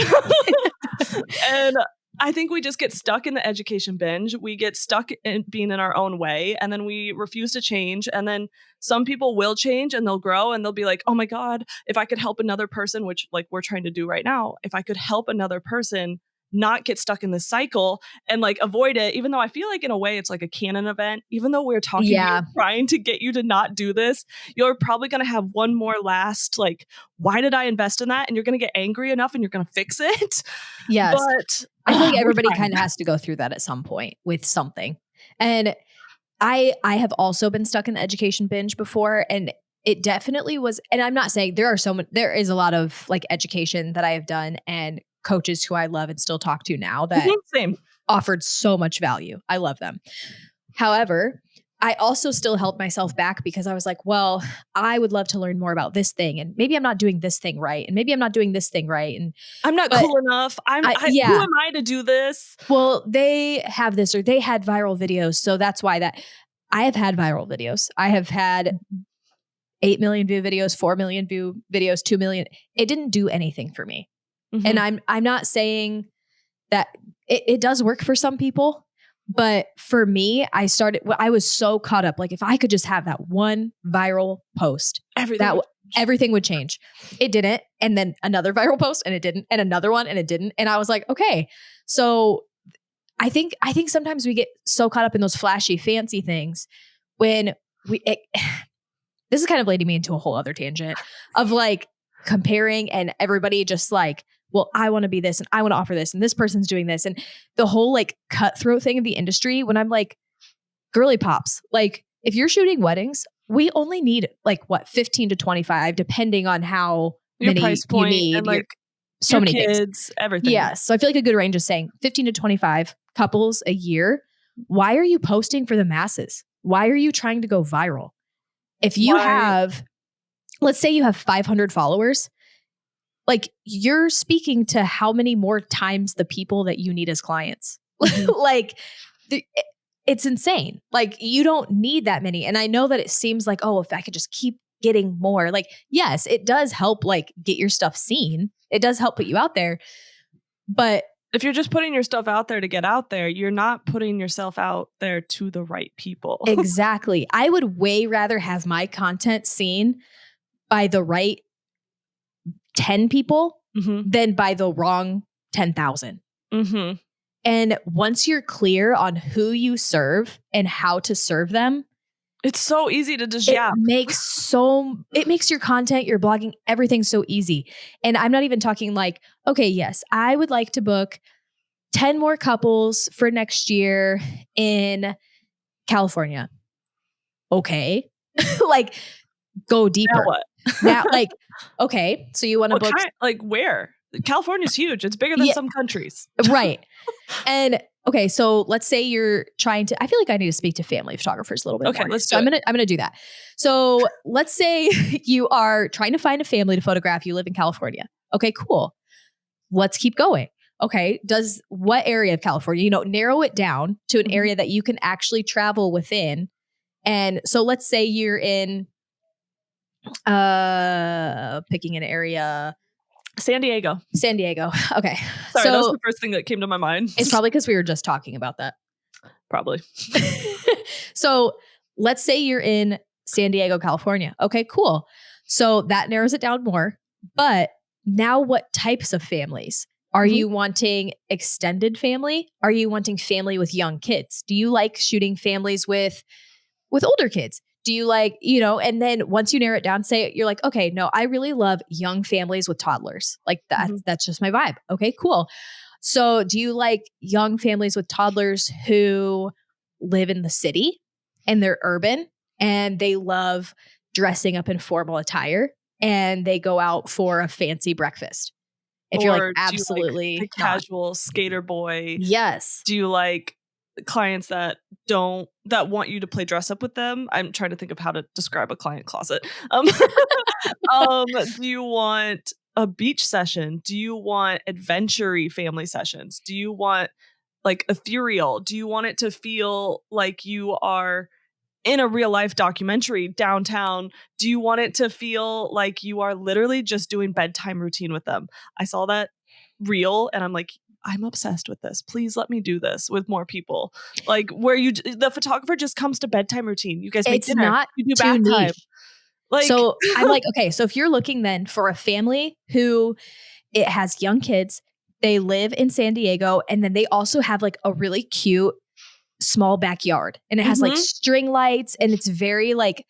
And I think we just get stuck in the education binge. We get stuck in being in our own way, and then we refuse to change. And then some people will change and they'll grow and they'll be like, oh my God, if I could help another person, which like we're trying to do right now, if I could help another person not get stuck in this cycle and like avoid it, even though I feel like in a way it's like a canon event, even though we're talking to you, trying to get you to not do this, you're probably going to have one more last, like, why did I invest in that? And you're going to get angry enough and you're going to fix it. Yes. But I feel like everybody kind of has to go through that at some point with something. And I have also been stuck in the education binge before, and it definitely was, and I'm not saying there is a lot of like education that I have done and coaches who I love and still talk to now that same. Offered so much value. I love them. However, I also still held myself back because I was like, well, I would love to learn more about this thing. And maybe I'm not doing this thing right. And maybe I'm not doing this thing right. And I'm not cool enough. Who am I to do this? Well, they have this, or they had viral videos. So that's why I have had viral videos. I have had 8 million view videos, 4 million view videos, 2 million. It didn't do anything for me. Mm-hmm. And I'm not saying that it does work for some people, but for me, I was so caught up. Like if I could just have that one viral post, everything would change. It didn't. And then another viral post and it didn't. And another one and it didn't. And I was like, okay. So I think sometimes we get so caught up in those flashy, fancy things when this is kind of leading me into a whole other tangent of like comparing and everybody just like, well, I want to be this and I want to offer this and this person's doing this. And the whole like cutthroat thing of the industry when I'm like, girly pops, like if you're shooting weddings, we only need like 15 to 25, depending on how your many price point you need. And like so many kids, things. Everything. Yeah. So I feel like a good range is saying 15 to 25 couples a year. Why are you posting for the masses? Why are you trying to go viral? If you have, let's say you have 500 followers, like you're speaking to how many more times the people that you need as clients. Mm-hmm. Like it's insane. Like you don't need that many. And I know that it seems like, oh, if I could just keep getting more, like, yes, it does help like get your stuff seen. It does help put you out there. But if you're just putting your stuff out there to get out there, you're not putting yourself out there to the right people. Exactly. I would way rather have my content seen by the right 10 people mm-hmm. than by the wrong 10,000. Mm-hmm. And once you're clear on who you serve and how to serve them, it's so easy to just it makes your content, your blogging, everything so easy. And I'm not even talking like, okay, yes, I would like to book 10 more couples for next year in California. Okay. Like go deeper. Now what? Now, like, okay, so you want to book like where? California's huge. It's bigger than some countries. Right. And okay, so let's say you're trying to, I feel like I need to speak to family photographers a little bit more. Okay, let's do it. I'm gonna do that. So let's say you are trying to find a family to photograph. You live in California. Okay, cool. Let's keep going. Okay, what area of California? Narrow it down to an area that you can actually travel within. And so let's say you're in picking an area. San Diego. Okay. Sorry, that was the first thing that came to my mind. It's probably because we were just talking about that. Probably. So let's say you're in San Diego, California. Okay, cool. So that narrows it down more. But now what types of families? Are you wanting extended family? Are you wanting family with young kids? Do you like shooting families with older kids? Do you like, and then once you narrow it down, say you're like, okay, no, I really love young families with toddlers. Like that's just my vibe. Okay, cool. So do you like young families with toddlers who live in the city and they're urban and they love dressing up in formal attire and they go out for a fancy breakfast? If you're like, absolutely the casual skater boy. Yes. Do you like clients that want you to play dress up with them. I'm trying to think of how to describe a client closet. Do you want a beach session? Do you want adventure-y family sessions? Do you want like ethereal? Do you want it to feel like you are in a real life documentary downtown? Do you want it to feel like you are literally just doing bedtime routine with them? I saw that reel and I'm like, I'm obsessed with this. Please let me do this with more people. Like where the photographer just comes to bedtime routine. You guys make It's dinner. not You do too bath time. niche. Like, So I'm like, okay, so if you're looking then for a family who it has young kids, they live in San Diego, and then they also have like a really cute small backyard, and it has like string lights, and it's very like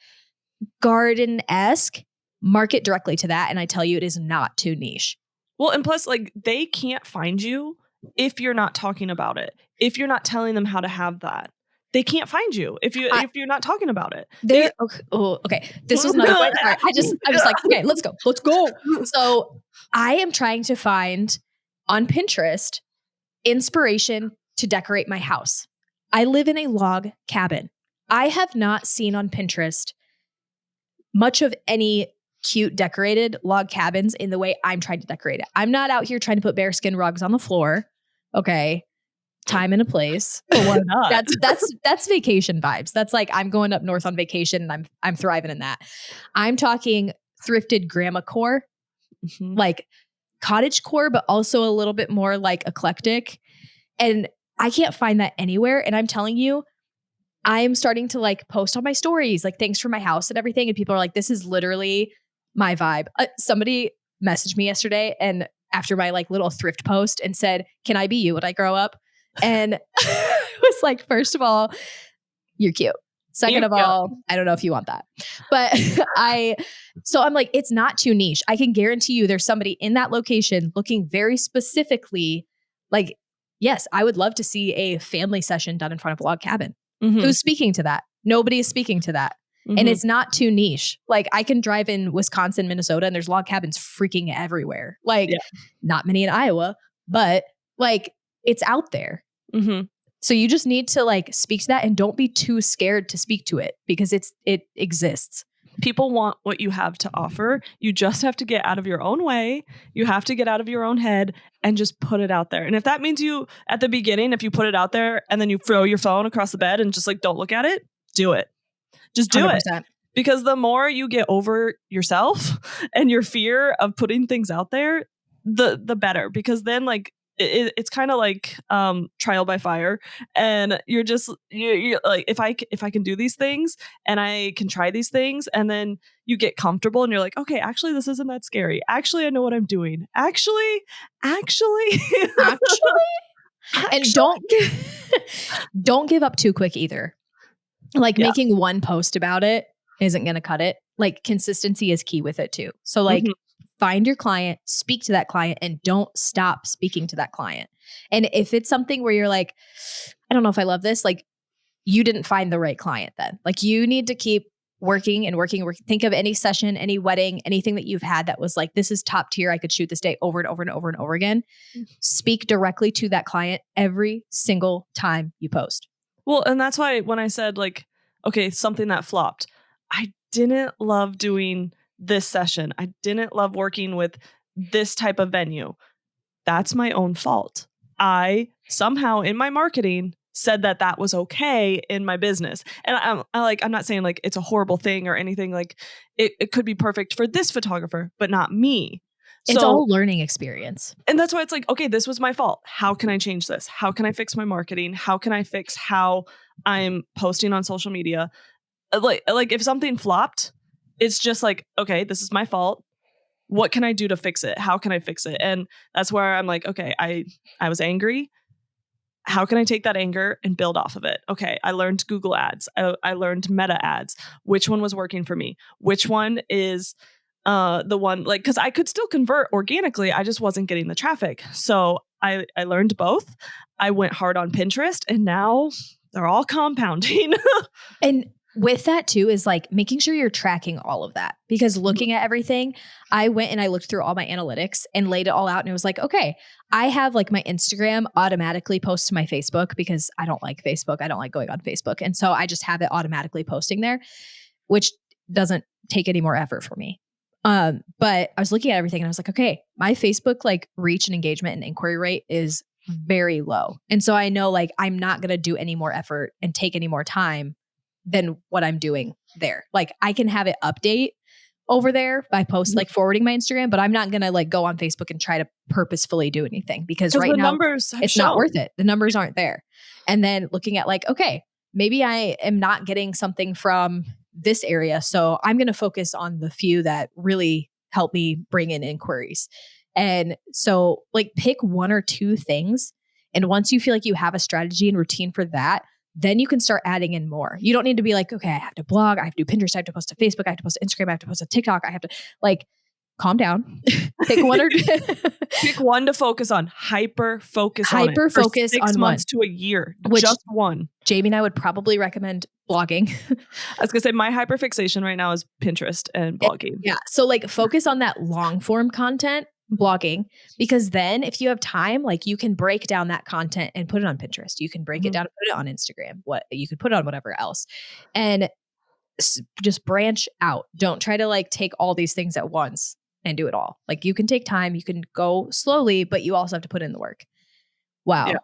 garden-esque, market directly to that. And I tell you, it is not too niche. Well, and plus like they can't find you if you're not talking about it. If you're not telling them how to have that. They can't find you if you're not talking about it. Okay. This was another point. Sorry. I was like, okay, let's go. So I am trying to find on Pinterest inspiration to decorate my house. I live in a log cabin. I have not seen on Pinterest much of any cute decorated log cabins in the way I'm trying to decorate it. I'm not out here trying to put bearskin rugs on the floor. Okay. Time and a place. But why not? That's vacation vibes. That's like I'm going up north on vacation and I'm thriving in that. I'm talking thrifted grandma core, like cottage core, but also a little bit more like eclectic. And I can't find that anywhere. And I'm telling you, I'm starting to like post on my stories, like thanks for my house and everything. And people are like, this is literally my vibe. Somebody messaged me yesterday and after my like little thrift post and said, can I be you when I grow up? And I was like, first of all, you're cute. Second of all, I don't know if you want that. But I'm like, it's not too niche. I can guarantee you there's somebody in that location looking very specifically like, yes, I would love to see a family session done in front of a log cabin. Who's speaking to that? Nobody is speaking to that. And it's not too niche. Like I can drive in Wisconsin, Minnesota, and there's log cabins freaking everywhere. Like not many in Iowa, but like it's out there. So you just need to like speak to that and don't be too scared to speak to it because it exists. People want what you have to offer. You just have to get out of your own way. You have to get out of your own head and just put it out there. And if that means you, at the beginning, if you put it out there and then you throw your phone across the bed and just like don't look at it, do it. Just do 100%. It. Because the more you get over yourself and your fear of putting things out there, the better. Because then like it's kind of like trial by fire, and you're like, if I can do these things and I can try these things, and then you get comfortable and you're like, okay, actually this isn't that scary. Actually, I know what I'm doing. Actually. And don't give up too quick either. Like making one post about it isn't going to cut it. Like consistency is key with it too. So like find your client, speak to that client, and don't stop speaking to that client. And if it's something where you're like, I don't know if I love this, like you didn't find the right client then. Like you need to keep working and working. Think of any session, any wedding, anything that you've had that was like, this is top tier. I could shoot this day over and over and over and over again. Speak directly to that client every single time you post. Well, and that's why when I said like, okay, something that flopped, I didn't love doing this session. I didn't love working with this type of venue. That's my own fault. I somehow in my marketing said that was okay in my business. And I'm not saying like it's a horrible thing or anything. Like it could be perfect for this photographer, but not me. It's all learning experience. And that's why it's like, okay, this was my fault. How can I change this? How can I fix my marketing? How can I fix how I'm posting on social media? Like if something flopped, it's just like, okay, this is my fault. What can I do to fix it? How can I fix it? And that's where I'm like, okay, I was angry. How can I take that anger and build off of it? Okay, I learned Google ads. I learned Meta ads. Which one was working for me? Which one is the one, like, because I could still convert organically. I just wasn't getting the traffic. So I learned both. I went hard on Pinterest and now they're all compounding. And with that too is like making sure you're tracking all of that, because looking at everything, I went and I looked through all my analytics and laid it all out, and it was like, okay, I have like my Instagram automatically post to my Facebook because I don't like Facebook. I don't like going on Facebook. And so I just have it automatically posting there, which doesn't take any more effort for me. But I was looking at everything and I was like, okay, my Facebook like reach and engagement and inquiry rate is very low. And so I know like I'm not going to do any more effort and take any more time than what I'm doing there. Like I can have it update over there by post like forwarding my Instagram, but I'm not going to like go on Facebook and try to purposefully do anything because right now it's not worth it. The numbers aren't there. And then looking at like, okay, maybe I am not getting something from this area. So I'm going to focus on the few that really help me bring in inquiries. And so like pick one or two things. And once you feel like you have a strategy and routine for that, then you can start adding in more. You don't need to be like, okay, I have to blog, I have to do Pinterest, I have to post to Facebook, I have to post to Instagram, I have to post to TikTok. I have to like calm down. Pick one or pick one to focus on. Hyper focus on for 6 months to a year. Which just one. Jamie and I would probably recommend blogging. I was gonna say my hyper fixation right now is Pinterest and blogging. Yeah. So like focus on that long form content, blogging, because then if you have time, like you can break down that content and put it on Pinterest. You can break it down and put it on Instagram. What you could put it on whatever else, and just branch out. Don't try to like take all these things at once and do it all. Like you can take time, you can go slowly, but you also have to put in the work. Wow. Yeah.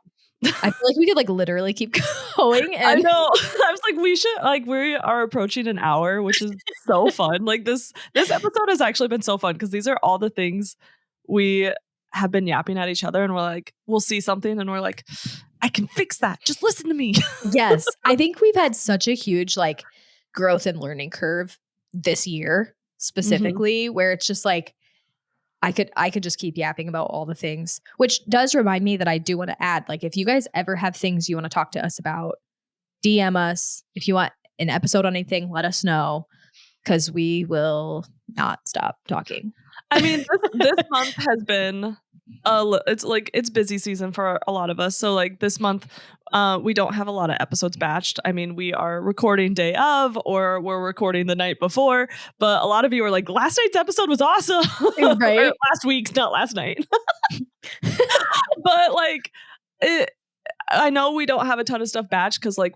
I feel like we could like literally keep going. And I know. I was like, we should like we are approaching an hour, which is so fun. Like this episode has actually been so fun because these are all the things we have been yapping at each other, and we're like, we'll see something and we're like, I can fix that. Just listen to me. Yes. I think we've had such a huge like growth and learning curve this year specifically, where it's just like, I could just keep yapping about all the things, which does remind me that I do want to add, like, if you guys ever have things you want to talk to us about, DM us. If you want an episode on anything, let us know, because we will not stop talking. I mean, this month has been it's busy season for a lot of us. So like this month, we don't have a lot of episodes batched. I mean, we are recording day of, or we're recording the night before. But a lot of you are like, last night's episode was awesome, right? Or last week's, not last night. But like, I know we don't have a ton of stuff batched because like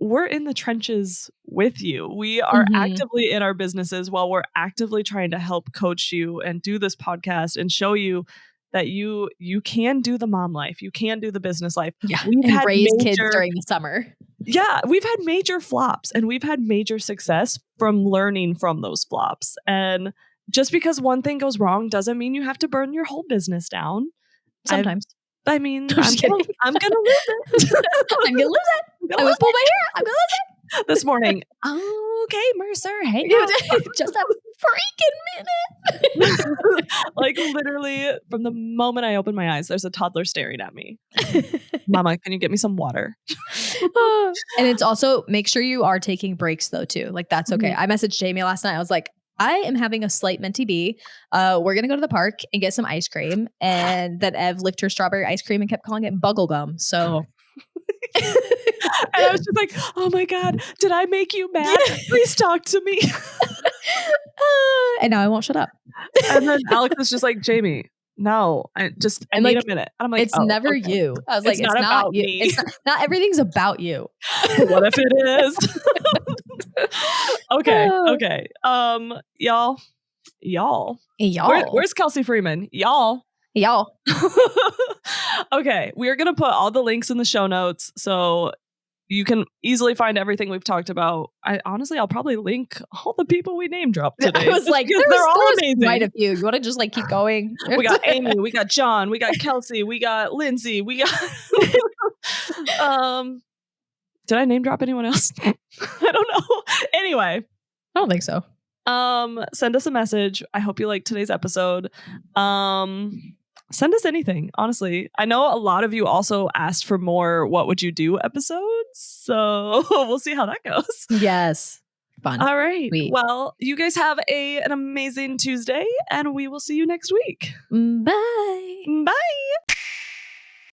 we're in the trenches with you. We are actively in our businesses while we're actively trying to help coach you and do this podcast and show you that you can do the mom life. You can do the business life. Yeah. We've had raise kids during the summer. Yeah. We've had major flops and we've had major success from learning from those flops. And just because one thing goes wrong doesn't mean you have to burn your whole business down. Sometimes. I'm gonna lose it. I'm gonna lose it. I will pull my hair. I'm gonna lose it. This morning. Okay, Mercer. Hey, just a freaking minute. Like literally from the moment I open my eyes, there's a toddler staring at me. Mama, can you get me some water? And it's also, make sure you are taking breaks though too. Like that's okay. I messaged Jamie last night. I was like, I am having a slight mentee bee. We're going to go to the park and get some ice cream. And then Ev licked her strawberry ice cream and kept calling it buggle gum. So. And I was just like, oh my God, did I make you mad? Please talk to me. And now I won't shut up. And then Alex was just like, Jamie, no, I need a minute. And I'm like, it's never you. I was like, it's not about you. Me. It's not everything's about you. What if it is? Okay. Y'all. Where's Kelsey Freeman? Y'all. Okay, we are going to put all the links in the show notes so you can easily find everything we've talked about. I'll probably link all the people we name dropped today. I was like, they're all amazing. Quite a few. You want to just like keep going? We got Amy, we got John, we got Kelsey, we got Lindsay, we got did I name drop anyone else? I don't know. Anyway, I don't think so. Send us a message. I hope you liked today's episode. Send us anything, honestly. I know a lot of you also asked for more What Would You Do episodes, so we'll see how that goes. Yes. Fun. All right. Sweet. Well, you guys have an amazing Tuesday, and we will see you next week. Bye.